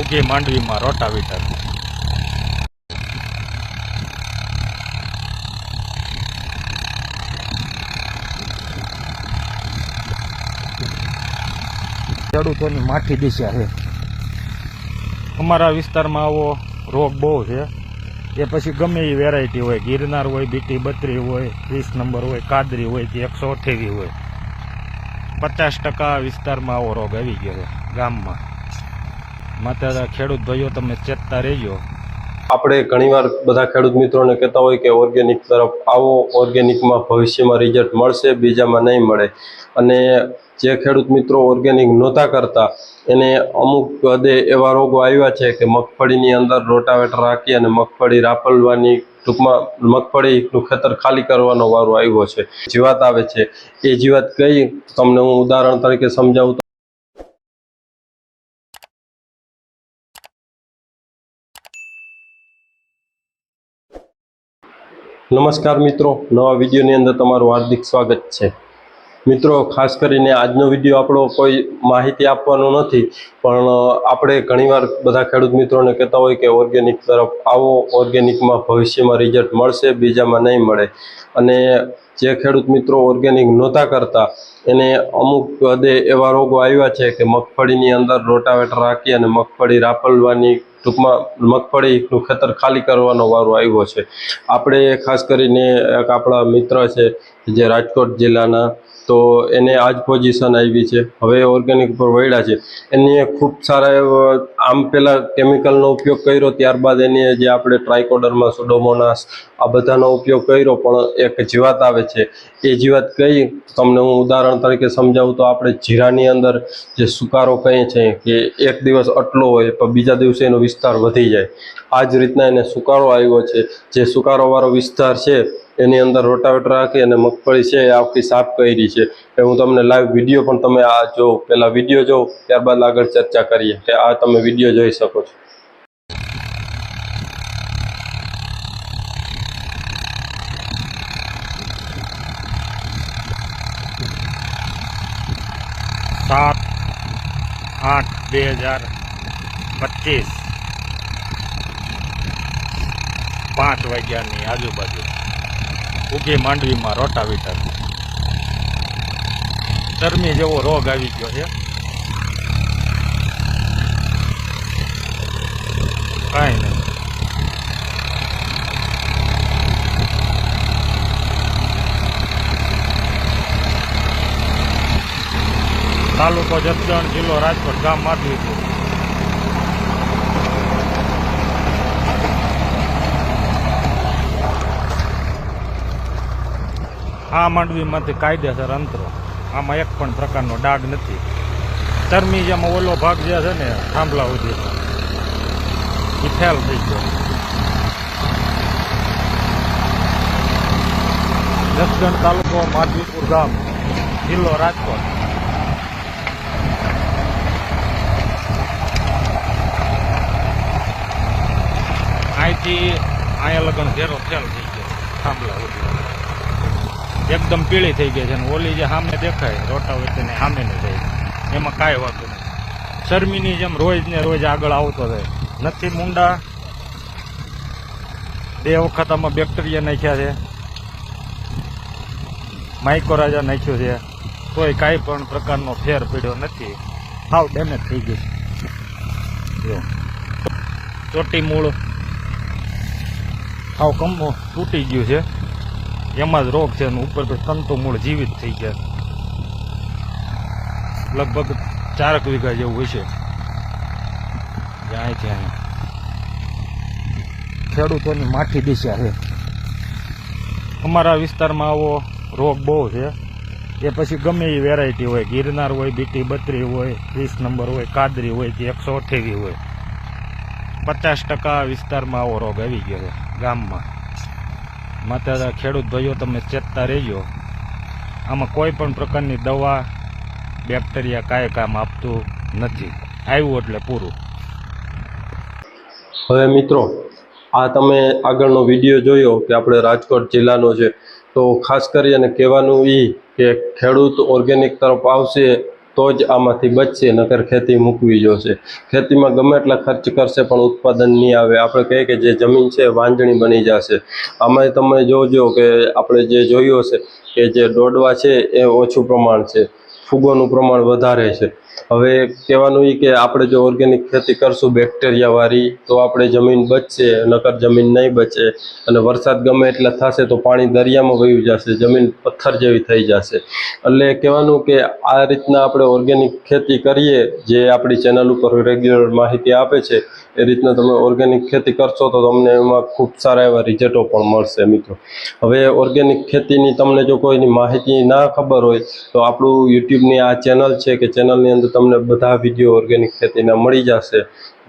ઉગી માંડવીમાં રોટાવેટર. ખેડૂતોની માઠી દિશા છે. અમારા વિસ્તારમાં આવો રોગ બહુ છે. એ પછી ગમે એ વેરાયટી હોય, ગિરનાર હોય, બીટી 32 હોય, 30 નંબર હોય, કાદરી હોય કે 128 હોય, 50% વિસ્તારમાં આવો રોગ આવી ગયો છે ગામમાં. માટે ખેડૂત ભાઈઓ તમે ચેતતા રહેજો. આપણે ઘણીવાર બધા ખેડૂત મિત્રોને કહેતા હોય કે ઓર્ગેનિક તરફ આવો, ઓર્ગેનિકમાં ભવિષ્યમાં રિઝલ્ટ મળશે, બીજામાં નહીં મળે. અને જે ખેડૂત મિત્રો ઓર્ગેનિક નહોતા કરતા એને અમુક હદે એવા રોગો આવ્યા છે કે મગફળીની અંદર રોટાવેટર રાખી અને મગફળી રાપલવાની, ટૂંકમાં મગફળીનું ખેતર ખાલી કરવાનો વારો આવ્યો છે. જીવાત આવે છે. એ જીવાત કઈ તમને હું ઉદાહરણ તરીકે સમજાવું તો નમસ્કાર મિત્રો, નવા વિડીયોની અંદર તમારું હાર્દિક સ્વાગત છે. મિત્રો, ખાસ કરીને આજનો વિડીયો આપણો કોઈ માહિતી આપવાનો નથી, પણ આપણે ઘણીવાર બધા ખેડૂત મિત્રોને કહેતા હોય કે ઓર્ગેનિક તરફ આવો, ઓર્ગેનિકમાં ભવિષ્યમાં રિઝલ્ટ મળશે, બીજામાં નહીં મળે. અને જે ખેડૂત મિત્રો ઓર્ગેનિક નહોતા કરતા એને અમુક હદે એવા રોગો આવ્યા છે કે મગફળીની અંદર રોટાવેટર રાખી અને મગફળી રાપલવાની, ટૂંકમાં મગફળીનું ખેતર ખાલી કરવાનો વારો આવ્યો છે. આપણે ખાસ કરીને એક આપણા મિત્ર છે જે રાજકોટ જિલ્લાના, તો એને આ જ પોઝિશન આવી છે. હવે ઓર્ગેનિક પર વળ્યા છે. એને ખૂબ સારા એવા, આમ પહેલાં કેમિકલનો ઉપયોગ કર્યો, ત્યારબાદ એની જે આપણે ટ્રાયકોડર્મા, સુડોમોનાસ આ બધાનો ઉપયોગ કર્યો, પણ એક જીવાત આવે છે. એ જીવાત કઈ તમને હું ઉદાહરણ તરીકે સમજાવું તો આપણે જીરાની અંદર જે સુકારો કહીએ છીએ કે એક દિવસ આટલો હોય પણ બીજા દિવસે એનો વિસ્તાર વધી જાય, આ જ રીતના એને સુકારો આવ્યો છે. જે સુકારોવાળો વિસ્તાર છે એની અંદર રોટાવેટર રાખી અને મગફળી છે એ આખી સાફ કરી છે. એ હું તમને લાઈવ વિડીયો પણ તમે આ જો, પહેલાં વિડીયો જો, ત્યારબાદ આગળ ચર્ચા કરીએ. કે આ તમે વિડીયો જોઈ શકો છો. સાત 8/2025 5 વાગ્યાની આજુબાજુ ઉગી માંડવીમાં રોટાવેટર. ચરમી જેવો રોગ આવી ગયો છે. કાંઈ નહીં. તાલુકો જસદણ, જિલ્લો રાજકોટ, ગામ માંડવીપુર. આ માંડવીમાંથી કાયદેસર અંતરો. આમાં એક પણ પ્રકારનો ડાઘ નથી. ચરમી જેમાં ઓલો ભાગ જે છે ને થાંભલા સુધી એ ફેલ થઈ ગયો. જસદણ તાલુકો, માંડવીપુર ગામ, જિલ્લો રાજકોટ. અહીંથી અહીંયા લગન ઘેરો ફેલ થઈ ગયો થાંભલા સુધી. એકદમ પીળી થઈ ગઈ છે. અને ઓલી જે સામે દેખાય રોટાવેટરની સામે ને જાય એમાં કાંઈ હોતું નહીં. શરમીની જેમ રોજ ને રોજ આગળ આવતો રહે. નથી મૂંડા. 2 વખત આમાં બેક્ટેરિયા નાખ્યા છે, માઇકોરાજા નાખ્યું છે, તોય કાંઈ પણ પ્રકારનો ફેર પડ્યો નથી. સાવ ડેમેજ થઈ ગઈ છે. ચોટી મૂળ સાવ કમો તૂટી ગયું છે. એમાં જ રોગ છે. ઉપર તો તંતુ મૂળ જીવિત થઈ ગયા. લગભગ 4 વીઘા જેવું હશે. જ્યાં ત્યાં ખેડૂતોની માઠી દિશા છે. અમારા વિસ્તારમાં આવો રોગ બહુ છે. એ પછી ગમે એ વેરાયટી હોય, ગિરનાર હોય, બીટી 32 હોય, 30 નંબર હોય, કાદરી હોય કે 128 હોય, 50% વિસ્તારમાં આવો રોગ આવી ગયો છે ગામમાં. માટે ખેડૂત ભાઈઓ તમે ચેતતા રહેજો. આમાં કોઈ પણ પ્રકારની દવા, બેક્ટેરિયા કાંઈ કામ આપતું નથી. આવ્યું એટલે પૂરું. હવે મિત્રો, આ તમે આગળનો વિડીયો જોયો કે આપણે રાજકોટ જિલ્લાનો છે, તો ખાસ કરીને કહેવાનું એ કે ખેડૂત ઓર્ગેનિક તરફ આવશે તો જ આમાંથી બચશે, નકર ખેતી મૂકવી જોશે. ખેતીમાં ગમે એટલા ખર્ચ કરશે પણ ઉત્પાદન નહીં આવે. આપણે કહીએ કે જે જમીન છે વાંજણી બની જશે. આમાં તમે જોજો કે આપણે જે જોયું હશે કે જે દોડવા છે એ ઓછું પ્રમાણ છે, ફૂગોનું પ્રમાણ વધારે છે. હવે કહેવાનું એ કે આપણે જો ઓર્ગેનિક ખેતી કરશું બેક્ટેરિયાવાળી તો આપણે જમીન બચશે, નકર જમીન નહીં બચે. અને વરસાદ ગમે એટલા થશે તો પાણી દરિયામાં વયું જશે, જમીન પથ્થર જેવી થઈ જશે. એટલે કહેવાનું કે આ રીતના આપણે ઓર્ગેનિક ખેતી કરીએ, જે આપણી ચેનલ ઉપર રેગ્યુલર માહિતી આપે છે એ રીતના તમે ઓર્ગેનિક ખેતી કરશો તો તમને એમાં ખૂબ સારા એવા રિઝલ્ટો પણ મળશે મિત્રો. હવે ઓર્ગેનિક ખેતીની તમને જો કોઈની માહિતી ના ખબર હોય તો આપણું યુટ્યુબની આ ચેનલ છે કે ચેનલની અંદર તમને બધા વિડીયો ઓર્ગેનિક ખેતીના મળી જશે,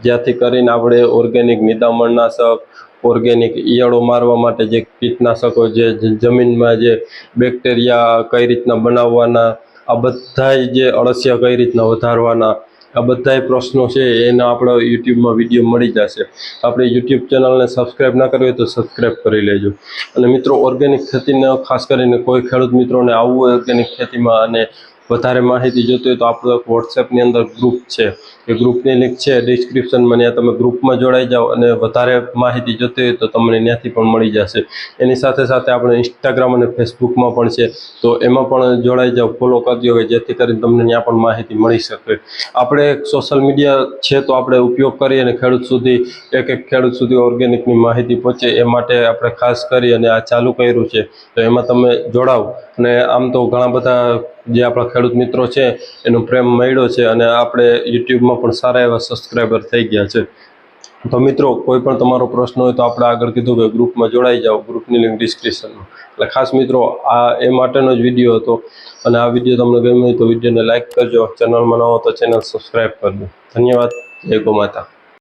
જ્યાંથી કરીને આપણે ઓર્ગેનિક નિંદામણનાશક, ઓર્ગેનિક ઈયળો મારવા માટે જે કીટનાશકો, જે જમીનમાં જે બેક્ટેરિયા કઈ રીતના બનાવવાના, આ બધાય જે અળસિયા કઈ રીતના વધારવાના, આ બધાય પ્રશ્નો છે એના આપણા યુટ્યુબમાં વિડીયો મળી જશે. આપણે યુટ્યુબ ચેનલને સબસ્ક્રાઈબ ના કરવી હોય તો સબસ્ક્રાઈબ કરી લેજો. અને મિત્રો ઓર્ગેનિક ખેતીને ખાસ કરીને કોઈ ખેડૂત મિત્રોને આવવું હોય ઓર્ગેનિક ખેતીમાં અને વધારે માહિતી જોતી હોય તો આપણું એક વોટ્સએપની અંદર ગ્રુપ છે, એ ગ્રુપની લિંક છે ડિસ્ક્રિપ્શનમાં, ત્યાં તમે ગ્રુપમાં જોડાઈ જાઓ અને વધારે માહિતી જોતી હોય તો તમને ત્યાંથી પણ મળી જશે. એની સાથે સાથે આપણે ઇન્સ્ટાગ્રામ અને ફેસબુકમાં પણ છે, તો એમાં પણ જોડાઈ જાઓ, ફોલો કરજો કે જેથી કરીને તમને ત્યાં પણ માહિતી મળી શકે. આપણે સોશિયલ મીડિયા છે તો આપણે ઉપયોગ કરીએ અને ખેડૂત સુધી એક ખેડૂત સુધી ઓર્ગેનિકની માહિતી પહોંચે એ માટે આપણે ખાસ કરી અને આ ચાલુ કર્યું છે. તો એમાં તમે જોડાવ. અને આમ તો ઘણા બધા જે આપણા ખેડૂત મિત્રો છે એનો પ્રેમ મળ્યો છે અને આપણે યુટ્યુબમાં પણ સારા એવા સબસ્ક્રાઈબર થઈ ગયા છે. તો મિત્રો કોઈ પણ તમારો પ્રશ્ન હોય તો આપણે આગળ કીધું કે ગ્રુપમાં જોડાઈ જાઓ, ગ્રુપની લિંક ડિસ્ક્રિપ્શનમાં. એટલે ખાસ મિત્રો આ એ માટેનો જ વિડીયો હતો. અને આ વિડીયો તમને ગમ્યો હોય તો વિડીયોને લાઇક કરજો, ચેનલમાં ન હો તો ચેનલ સબસ્ક્રાઈબ કરજો. ધન્યવાદ. જય ગૌ માતા.